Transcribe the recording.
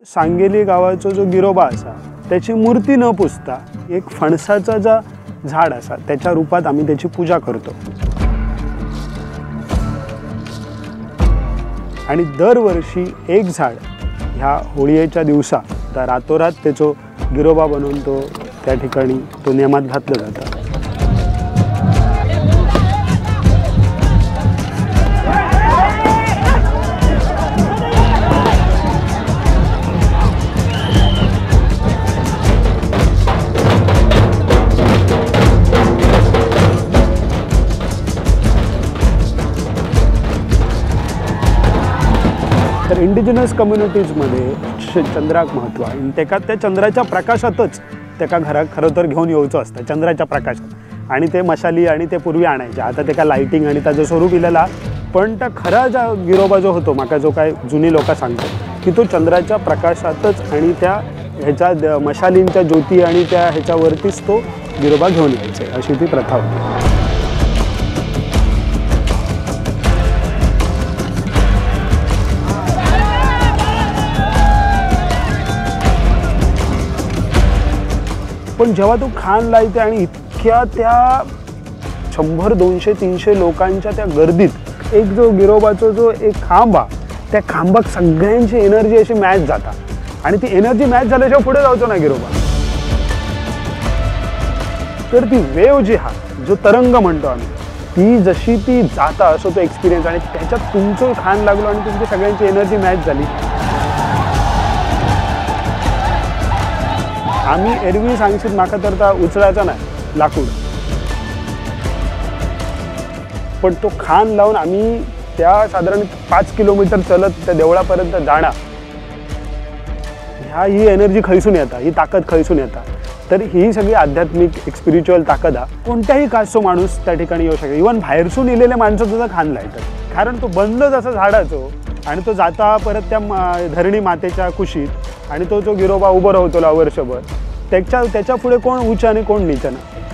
सांगेली गावाचा जो गिरोबा असा त्याची मूर्ती न पुजता एक फणसाचा जो झाड असा त्याच्या रूपात आम्ही त्याची पूजा करतो। आणि दरवर्षी एक झाड ह्या होळीच्या दिवसा रातोरात त्याचो गिरोबा बनवून तो त्या ठिकाणी तो नियमात घातलं जातं। तर इंडिजिनस कम्युनिटीजमध्ये चंद्राक महत्त्व आहे। त्या चंद्राच्या प्रकाशातच त्या घरात खरं तर घेऊन येऊचं असतं चंद्राच्या प्रकाशात। आणि ते मशाली आणि ते पूर्वी आणायचे, आता त्या लाइटिंग आणि त्याचं स्वरूप इलेला। पण त्या खरा जो गिरोबा जो होतो माका जो काय जुनी लोक सांगतात की तो चंद्राच्या प्रकाशातच आणि त्या ह्याच्या मशालींच्या ज्योती आणि त्या ह्याच्यावरतीच तो गिरोबा घेऊन यायचे, अशी ती प्रथा होती। पण जेव्हा तो खान लायते आणि इतक्या त्या 100, 200, 300 लोकांच्या त्या गर्दीत एक जो गिरोबाचा जो एक खांबा, त्या खांबाक सगळ्यांची एनर्जी अशी मॅच जाता आणि ती एनर्जी मॅच झाल्याशिवाय पुढे जावचो ना गिरोबा। तर ती वेव जी हा जो तरंग म्हणतो आम्ही, ती जशी ती जाता असो तो एक्सपिरियन्स आणि त्याच्यात तुमचं खान लागलो आणि तुमची सगळ्यांची एनर्जी मॅच झाली। आम्ही एरवी सांगशीत माका तर ता उचलायचा नाही लाकूड, पण तो खान लावून आम्ही त्या साधारण 5 किलोमीटर चलत त्या देवळापर्यंत जाणं, ही एनर्जी खैसून येता, ही ताकद खैसून येता। तर ही सगळी आध्यात्मिक एक स्पिरिच्युअल ताकद आहे। कोणत्याही कास्टचो माणूस त्या ठिकाणी येऊ शकतो, इव्हन बाहेरसून येलेले माणसं सुद्धा खान लायतात, कारण तो बंदच असा झाडाचो आणि तो जाता परत त्या धरणी मातेच्या कुशीत आणि तो जो गिरोबा उभं राहतो वर्षभर, त्याच्या पुढे कोण उच्च आणि कोण नीच ना।